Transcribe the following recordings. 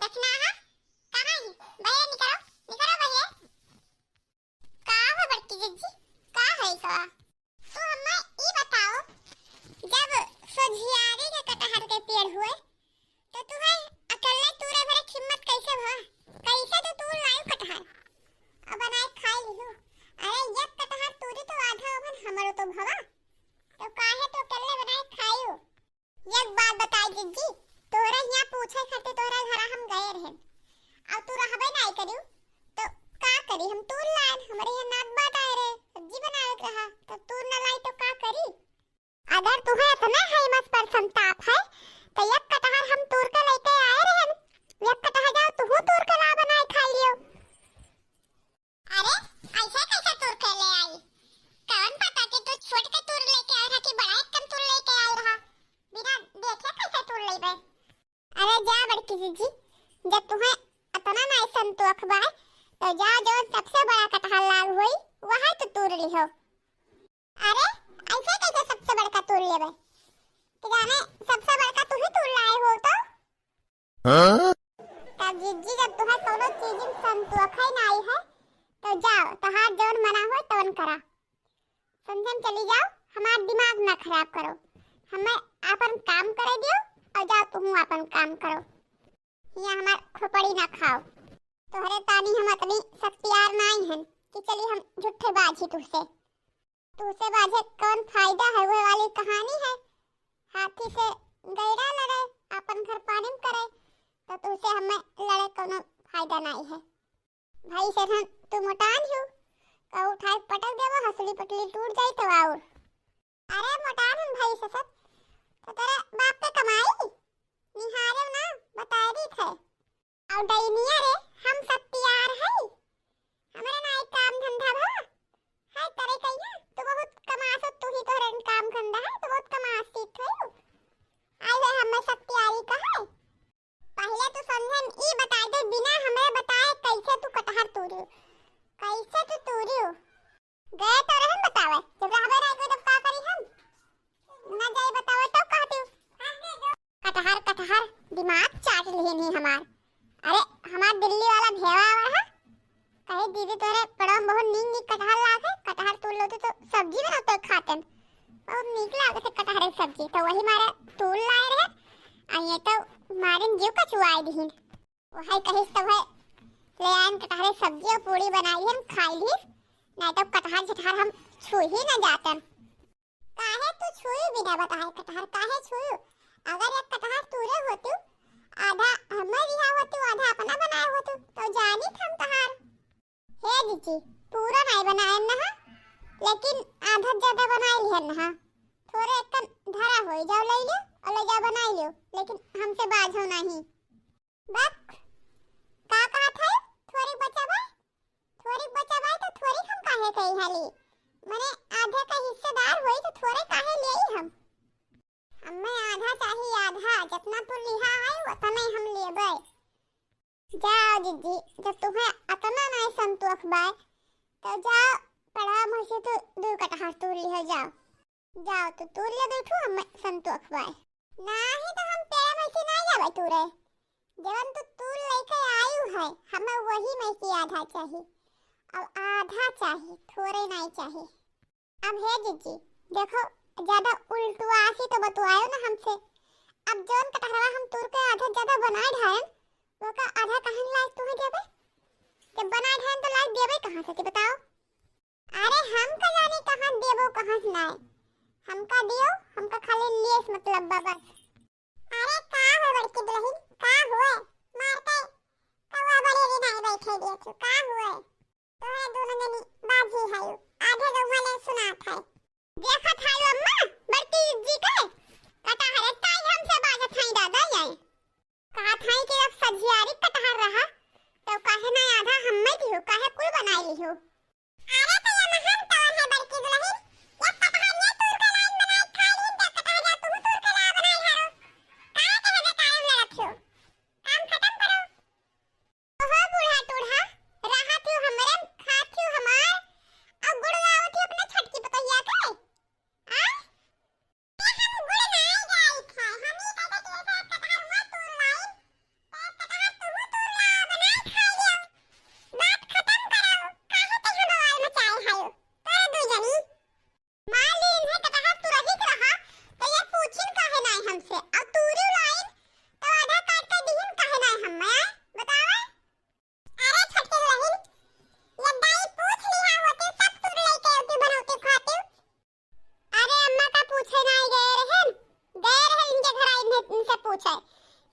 दक्षिणा हा कहाँ है भैया निकलो निकलो भैया का है बड़की जीजी का है का तो हमें ई बताओ जब सोझियारी के कटहर के पेड़ हुए तो तुम्हें अकेले तूरे भरे हिम्मत कैसे हुआ कैसे तो तू लायू कटहर अब बनाए खाई लियो अरे ये कटहर तूरी तो आधा अपन हमरो तो भवा तो काहे तो अकेले बनाए खाइयो एक बात बताई जीजी तोरा यहाँ पूछे खाते तोरा घर हम गए रहे अब तू रहबे नहीं करियो तो का करी हम तूर लान हमारे यहाँ नाक बात आए रे सब्जी बनावे रहा तो तूर न लाई तो का करी अगर तुम्हें इतना हिम्मत पर संताप है तो एक कटहर हम तूर के लेके आए रहे एक कटहर जाओ तू तूर के ला बनाए खा लियो अरे ऐसे कैसे तूर के ले आई कौन पता कि तू छोट के तूर लेके आया था कि बड़ा एकदम तूर लेके आया रहा बिना देखे कैसे तूर लेबे अरे जा बड़की जीजी जब तुम्हें इतना नहीं संतोष बा तो जा जो सबसे बड़ा कटहल लाल हुई वही तो तूर लियो अरे ऐसे कैसे सबसे बड़ा तूर लेबे तो जाने सबसे बड़ा तू ही तूर लाए हो तो हां तब जीजी जब तुम्हें कोनो चीज में संतोष ही नहीं है तो जाओ तो हाथ जोड़ मना हो तवन करा समझन चली जाओ हमारा दिमाग ना खराब करो हमें अपन काम करे दियो और जाओ तुम अपन काम करो यहाँ हमार खोपड़ी ना खाओ तोहरे तानी हम अपनी शक्तियार नहीं हैं कि चली हम झूठे बाजी तुझसे बाजे कौन फायदा है वो वाली कहानी है हाथी से गैरा लड़े अपन घर पानी में करे तो तुझसे हमें लड़े कोनो फायदा नहीं है भाई से हम तू मोटान हो का उठाए पटक देबो हसली पटली टूट जाई तो और अरे मोटान हम भाई से सब तो तेरे बाप पे कमाई निहारे ना बताए दी थे और डैनिया रे हम सब तैयार है हमारे ना एक काम धंधा भा है करे कहिया तू बहुत कमासो तू ही तो रन काम धंधा है तो बहुत कमासी थे आई है हमें सब तैयारी का है पहले तो समझन ई बताई दे बिना हमें बताए कैसे तू कटहर तोड़ियो कैसे तू तोड़ियो गए तो रहन बतावे जब रहबे रह गए तब का करी हम ना जाए बतावे तो कहती कटहर कटहर दिमाग चाट लिए नहीं हमार अरे हमार दिल्ली वाला भेवा है कहे दीदी तोरे पड़ो बहुत नीक नीक कटहर लागे कटहर तोड़ लो तो सब्जी बना तो खाते बहुत नीक लागे से कटहर की सब्जी तो वही मारे तोड़ लाए रहे आ ये तो मारे जीव का चुआई दीन वही कहिस तो है ले आन कटहर की सब्जी और पूरी बनाई हम खाई ली नहीं तो कटहर झटहर हम छू ही ना जाते काहे तू छुई बिना बताए कटहर काहे छुई अगर एक कटहर तूरे होतु आधा हमें रिहा होतु आधा अपना बनाए होतु तो जानी हम तहार हे जीजी पूरा नहीं बनाए ना लेकिन आधा ज्यादा बनाए लिहन ना थोड़े एक धरा होई जाओ ले लियो और ले जाओ बनाई लियो लेकिन हमसे बाझो नहीं बक का कहा था थोड़ी बचाबा तो थोड़ी हम काहे कही हाली माने आधे का हिस्सेदार होई तो थोड़े काहे लेई हम हमें आधा चाहिए आधा जितना तू लिहा है उतना ही हम लेबे जाओ दीदी जब तुम्हें इतना नहीं संतोष बाय तो जाओ पड़ा मुझे तो दो कटहर तोड़ लियो जाओ तो तोड़ ले बैठो हम संतोष बाय नहीं तो हम तेरे में से नहीं जावे तूरे जवन तो तू लेके आयु है हमें वही में की आधा चाहिए अब आधा चाहिए थोड़े नहीं चाहिए अब है दीदी देखो ज्यादा उल्टू आसी तो बतवायो ना हमसे अब जोन कटहरवा हम तोड़ के आधा ज्यादा बनाए ढायन वो का आधा कहां लायक तुम्हें देबे जब बनाए ढायन तो लायक देबे कहां से बताओ अरे हम का जाने कहां देबो कहां से नहीं हमका दियो हमका खाली लेस मतलब बस अरे का हो बड़की दुल्हन का हुए मारते कौवा बड़े रे नहीं बैठे दिए तो का हुए तो है दोनों जनी बाजी है आधे लोग वाले सुनात है देखा था अम्मा बड़की जी के कटहर ताई हमसे बात थाई दादा जाए कहा थाई के अब सजियारी कटहर रहा तो काहे ना आधा हम में दियो काहे कुल बनाई लियो अरे तो ये महान तौर है बड़की दुल्हन ये कटहर ने तोड़ के लाइन बनाई खा ली तो कटहर जा तू तोड़ के ला बनाई हारो काहे के हमें कायम ले रखियो काम खत्म करो ओहो बूढ़ा टूढ़ा रहा तू हमरे खाथियो हमार अब गुड़गाव थी अपने छटकी पतैया के हम गुड़ नहीं जाई खाए हम ही कहते कि ऐसा कटहर मत तोड़ लाई तो कटहर तू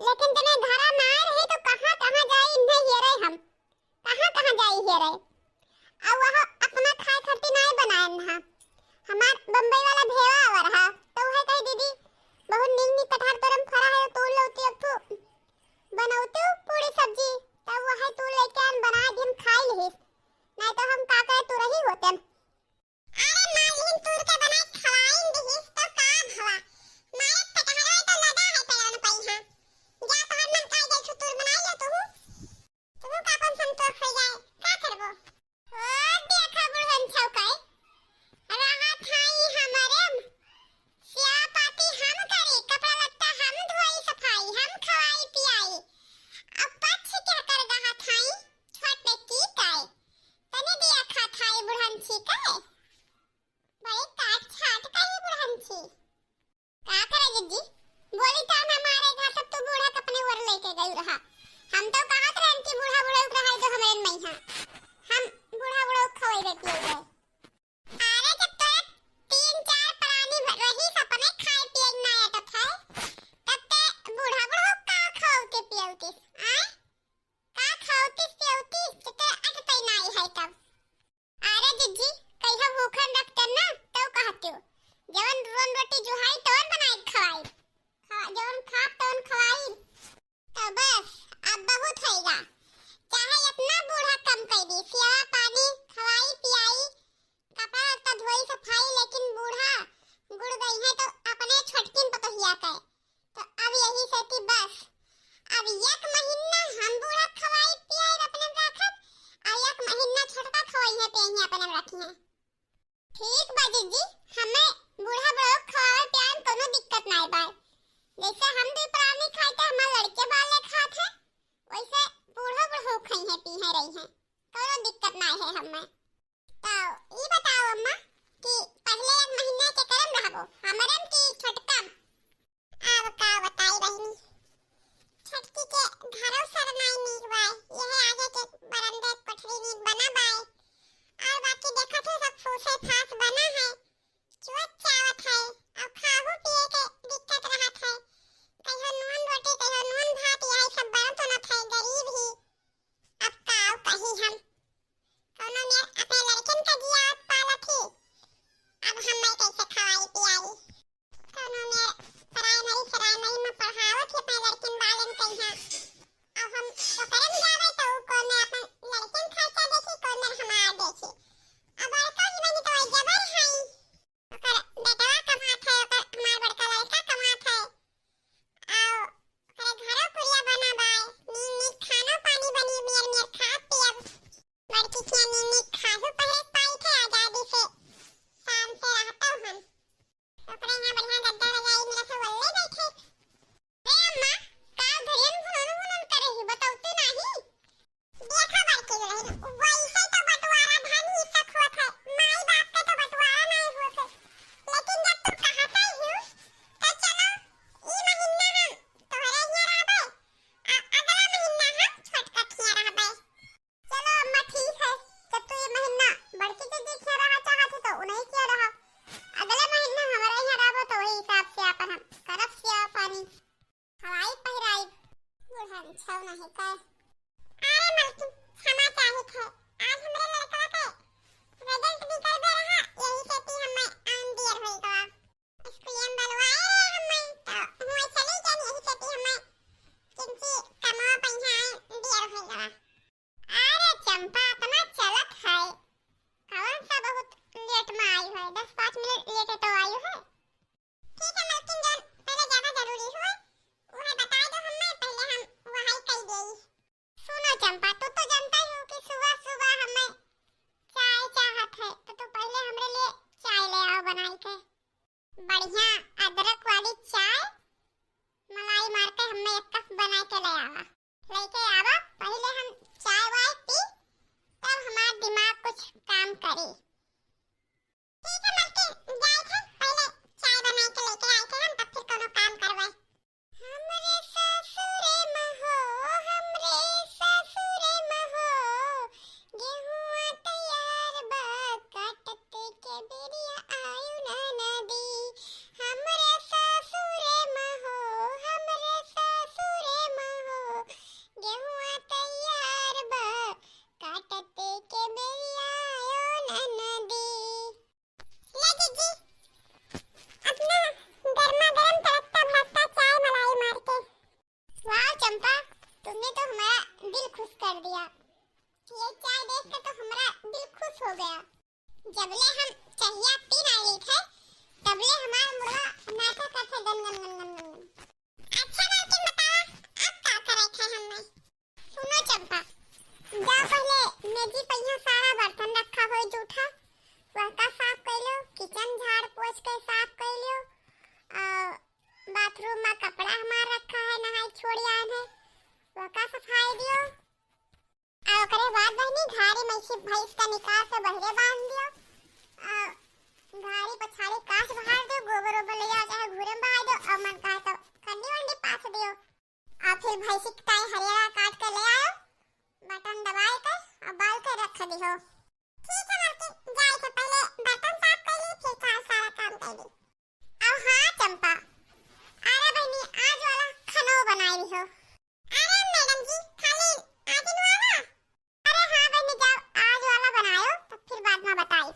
लेकिन तने घरा ना रही तो कहां कहां जाई इन्हें ये रहे हम कहां कहां जाई ये रहे अब वह अपना खाए खातिर नहीं बनाए ना हमार बम्बई वाला भेवा आवर हा तो वह कही दीदी बहुत नीक नीक कटहर तोरम फरा है तो लौती अब तो बनाउते पूरी सब्जी तब वह तू लेके आन बना के हम खाई लेहिस नहीं तो हम का कहे तू रही होते अरे मालिन तूर के बनाए खवाइन देहिस तो का भवा मारे कटहरवा तो लदा है पेड़न पई हां जा तोहर मन काय गई छु तूर बनाई ले तू का कौन संतोष हो जाए का करबो ओ देखा बुढ़न छौकाई रहा थाई हमारे सिया पाती हम करे कपड़ा लत्ता हम धोई सफाई हम खवाई पियाई अब पछ क्या कर रहा थाई छोटे की काय तने दिया खा थाई बुढ़न छी काय बड़े काट छाट का ही बुढ़न छी का करे जिज्जी बोली तो हमारे घर सब तू बूढ़ा अपने वर लेके गई रहा हम तो कहत रहन कि बूढ़ा बूढ़ा रहा तो हमरे नहीं हां हम बूढ़ा बूढ़ा खवाई देती है अरे जब तो तीन चार प्राणी रही सपने खाए पिए ना आटत है तब ते बूढ़ा बूढ़ा का खाओते पियोते आय का खाओते पियोते ते आटत नहीं है तब अरे जिज्जी कहियो भूखन रखते ना तो कहते हो जवन रोन रोटी जुहाई तवन बनाई खवाई जवन खा तवन खवाई तो बस अब बहुत होएगा चाहे अपना बूढ़ा कम कर दी सिया पानी खवाई पियाई कपड़ा लत्ता धोई सफाई लेकिन बूढ़ा गुड़ गई है तो अपने छोटकिन पतोहिया के तो अब यही सेती बस अब एक महीना हम बूढ़ा खवाई पियाई अपने रखब और एक महीना छोटका खवाई है पे अपने रखी है ठीक बा जी हमें बूढ़ा बड़ो खवाए प्यान कोनो दिक्कत नहीं बा जैसे हम भी प्राणी खाते हमारे लड़के वाले खाते वैसे बूढ़ा बूढ़ो खाई है पी है रही है कोनो दिक्कत नहीं है हमें तो ये बताओ अम्मा कि पहले एक महीने के करम रहबो हमरम की छोटका अब का बताई रही छटकी के घरों सर नहीं नीकवाए यह आगे के बरंदे कोठरी नीक बना बाए और बाकी देखा थे सब फूसे फास बना है चुत चावत है अब खाहू पिए के दिक्कत रहत है कहियो नून रोटी कहियो नून भात यही सब बनत न थे गरीब ही अब काव कही हम कोनो ने अपने लड़कन का दिया पाला थी अब हमें कैसे खवाई पियाई कोनो ने पढ़ाई नहीं में पढ़ावत थी अपने लड़कन वालन कहिया अब हम तो करम जावे तो कौन ने अपन लड़कन खर्चा देखी कौन ने हमार देखी अब और तो ही बनी तो जबर है ओकर बेटवा कमात है ओकर हमार बड़का लड़का कमात है आओ ओकर घरो पुरिया बना बाय नीक नीक खाना पानी बनी मियर मियर खा पियब लड़की के नीक नीक खाहू पहले पाई थे आजादी से शाम से रहता हम ओकरे यहाँ बढ़िया गद्दा लगाई मिला से वल्ले बैठे रे अम्मा का धरियन भुनन करे ही बताउते नहीं देखा बाकी रहे वैसे तो बंटवारा धन ही तक होत है माई बाप के तो बंटवारा नहीं होत है लेकिन जब तू कहता ही तो चलो ई महीना हम तोहरे यहाँ रहबे अगला महीना हम छोटका खिया रहबे चलो अम्मा ठीक है जब तू ये महीना बड़की दीदी खिया रहा चाहत तो उन्हें खिया रहा अगले महीना हमारे यहाँ रहबो तो वही हिसाब से अपन हम करब सिया पानी हवाई पहिराई बुढ़न छौ नहीं का अरे मलकी क्षमा चाहत है आज हमरे लड़का के रिजल्ट निकल गया रहा यही सेती हमें आन देर होई गवा स्कूल में बुलवाए हमें तो हुए चली गई यही सेती हमें किंची कमा पैसा देर होई गवा अरे चंपा इतना चलत है कौन सा बहुत लेट में आई है 10-5 मिनट लेट तो आई है ठीक है मलकिन जान पहले ज्यादा जरूरी है उन्हें बता दो हमें पहले हम वहां कह देई सुनो चंपा तू तो जानता ही हो कि सुबह सुबह हमें चाय चाहत है तो तू पहले हमरे लिए चाय ले आओ बनाई के बढ़िया अदरक वाली चाय मलाई मार के हमें एक कप बना के ले आवा लेके आवा पहले हम चाय वाय पी तब हमारा दिमाग कुछ काम करे ठीक है मलकिन जाए थे पहले चाय बना के लेके आए थे हम तब फिर कोनो काम करवाए हमरे ससुरे महो गेहूं तैयार बा काटत के बेरिया आयु ना नदी हमरे ससुरे महो हमरे ससुरे तुमने तो हमारा दिल खुश कर दिया। ये चाय देख कर तो हमारा दिल खुश हो गया। जबले हम चाहिए पी नहीं थे तबले हमारा मुर्गा नाचा करते gun gun gun gun gun. अच्छा मालकिन बतावा अब का करे थे हमने। सुनो चंपा, जा पहले मेजी पहिया सारा बर्तन रखा हो जूठा वह का साफ कर लो, किचन झाड़ पोछ के साफ कर लो, बाथरूम में कपड़ा हमारा रखा है नहाई छोड़ी आए हैं वह का सफाई दियो। और करे बाद बहनी घाड़ी में से भैंस का निकाल से बहरे बांध दियो। घाड़ी पछाड़ी काश बहार दो, गोबर ओबर ले जाओ चाहे घूरे में बहा दो और मन कहा तो कंडी वंडी पास दियो। और फिर भैंसी की टाई हरियाणा काट के ले आओ, बटन दबाए कर और बाल के रख दियो। ठीक है मालकिन, जाए से पहले बर्तन साफ कर ली फिर सारा काम कर ली। और हाँ चंपा, अरे बहनी आज वाला खाना बनाई रही हो। अरे मैडम जी खाली आज ही वाला। अरे हाँ बहनी जाओ आज वाला बनाओ तो फिर बाद में बताई।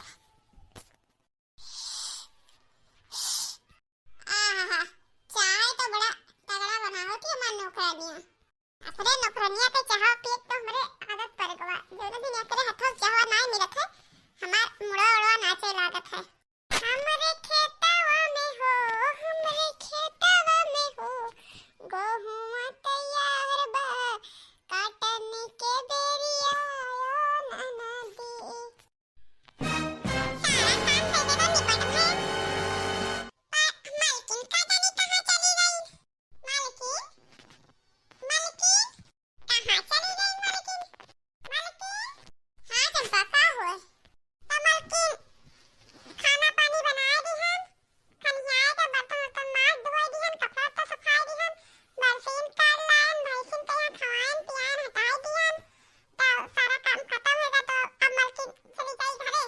आहा चाय तो बड़ा तगड़ा बनाओ थी हमारी नौकरानियां। अपने नौकरानियां के चाह पिए तो हमरे आदत पड़ गवा। जो दिन एकरे हाथों चाह नहीं मिलत है हमार मुड़ा उड़वा नाचे लागत है। हमरे खेतवा में हो, हमरे खेतवा में हो, गेहूं तैयार बा, काटने के बेरिया आयो ना दे। सारा काम पहले तो निपट गया। मालकिन का जाने कहाँ चली गई? मालकिन, मालकिन, कहाँ चली गई मालकिन? मालकिन, हाँ चंपा का हुआ? तो मालकिन खाना पानी बनाए दी हम, खनियाए के बर्तन वर्तन माज धोए दी हम, कपड़ा तो सफाई दी हम, बरसीन कर लायन, भैंसिन के यहाँ खवाएन पियान हटाई दी हम, तो सारा काम खत्म होगा तो अब मालकिन चली गई घरे।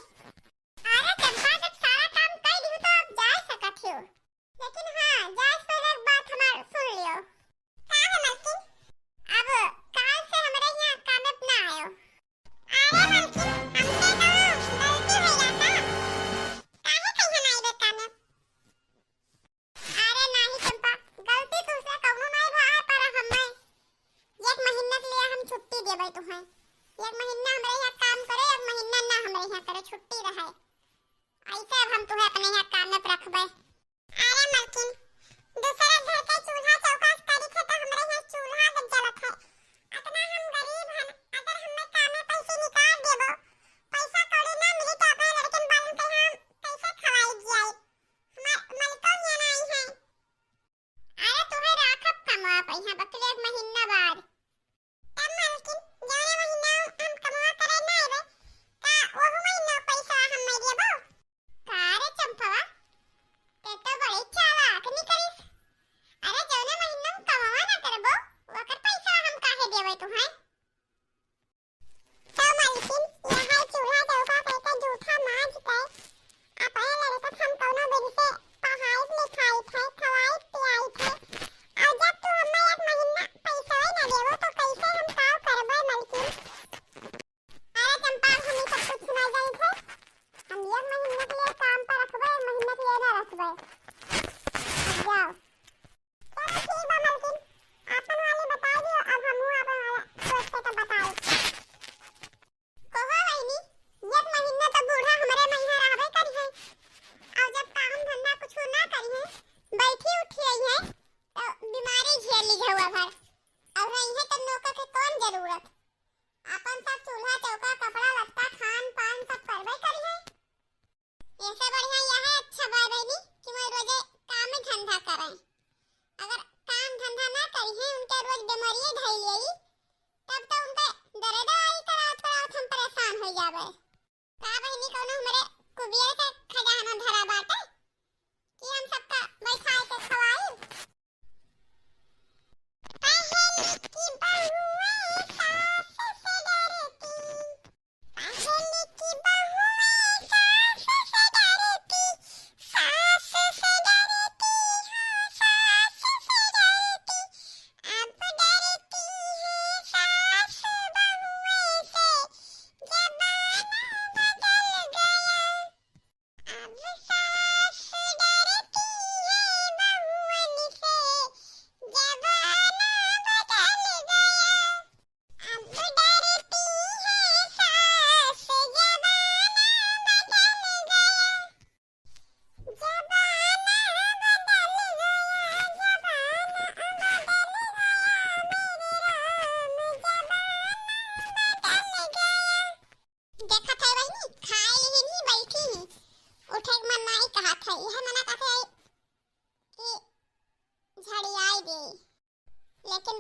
अरे चंपा जब सारा काम कर दी तो अब जा सकत हो। लेकिन हाँ जाए पहले एक बात हमार सुन लियो। का है मालकिन? अब काल से हमारे यहाँ काम में ना आयो। अरे मालकिन हमसे तो गलती हो जाता। काहे कहीं नहीं बे काम में? अरे नहीं चंपा, गलती तुझसे कौनो नहीं भा पर हमें एक महीना के लिए हम छुट्टी देबै तुहें। एक महीना हमारे यहाँ काम करे, एक महीना ना हमारे यहाँ करे, छुट्टी रहे। ऐसे अब हम तुम्हें अपने यहाँ काम में रखबै। अरे मालकिन दूसरा घर का चूल्हा चौका करी थे तो हमारे यहाँ चूल्हा के जलत है। इतना हम गरीब हैं, अगर हमें काम में पैसे निकाल देबो, पैसा कौड़ी ना मिली तो अपने लड़कन बालन के हम कैसे खवाई जाए? हमार मलको यहाँ नहीं है। अरे तुम्हें राखब कमवा पैसा बकले एक महीना बाद। तब मालकिन जौने महीना हम कमवा करे ना आवे ता ओहु महीना पैसा हम देबो। का रे चंपवा ते तो बड़ी चालाक निकलिस। अरे जौने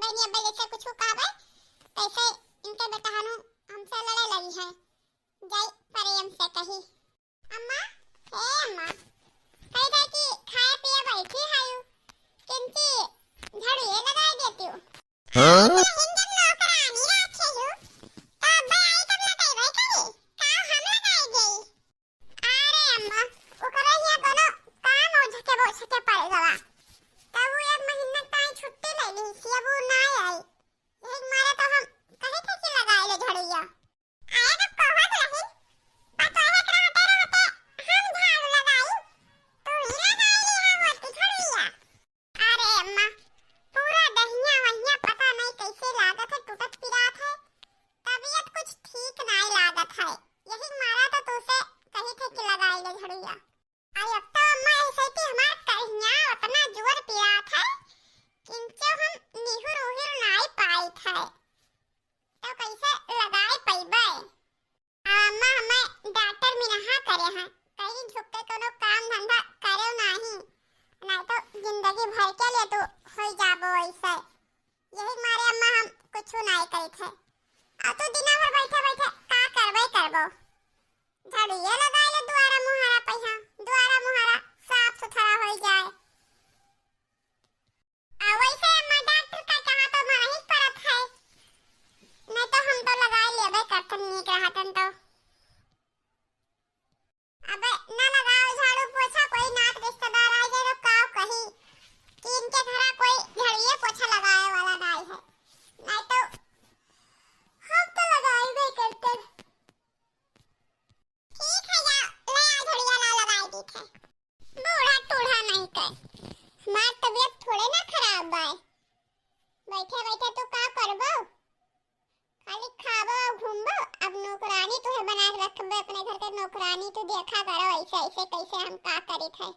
कोई नहीं अब जैसे कुछ कहबे तैसे इनके बेटा हनु हमसे लड़े लगी है। जय प्रेम से कही अम्मा हे अम्मा कही दे कि खाए पिए बैठी हायु किंती झाड़ू ये लगाई देती हूँ। हाँ? हिंदन नौकरानी राखे हूँ तो भाई कब लगाई भाई करी काम हम लगाई गई। अरे अम्मा ओकरा हिया दोनों काम हो झके वो झके पड़ गवा तब वो एक महीना ताई छुट्टी ले ली सी अब वो ना आई एक मारे तो हम कहे थे कि लगाई ले झड़िया आया तो कहत रही पता है रहते हम झाड़ू लगाई तो ही लगाई ली है वो झड़िया। अरे अम्मा पूरा दहिया वहिया पता नहीं कैसे लागत है टूटत पिरात है तबीयत कुछ ठीक नहीं लागत है यही मारा तो तुसे कही थे कि लगाई ले झड़िया। आई अब तो अम्मा ऐसे थी हमार कहिया उतना जोर पिरात है किंचो हम निहुर उहुर नहीं पाई थे तो कैसे लगाई पैबे। अम्मा हमें डॉक्टर में नहा करे हैं कहीं झुक के कोनो काम धंधा करो नहीं तो जिंदगी भर के लिए तो हो जाबो ऐसे यही मारे अम्मा हम कुछ नहीं करी थे अब तो दिन भर बैठे बैठे का करबो झाड़ू ये लगाई ले द्वारा मुहारा पहिया द्वारा मुहारा साफ सुथरा हो जाए। वैसे अम्मा डॉक्टर का कहा तो माही परत है नहीं तो हम तो लगाई लेबे करतन नीक रहतन तो अबे ना लगाओ झाड़ू पोछा कोई नात रिश्तेदार आ जाए तो काव कही कि इनके घर कोई झाड़िए पोछा लगाए वाला नहीं है नहीं तो हम तो लगाई भी करते। ठीक है या ले आ झड़िया ला लगाई दी थे बूढ़ा टूढ़ा नहीं कर हमार तबीयत थोड़े ना खराब है बैठे बैठे तो का करबो खाली खाबो और घूमबो अब नौकरानी तुहे बना के रखबे अपने घर के नौकरानी तो देखा करो ऐसे ऐसे कैसे हम का करी थे।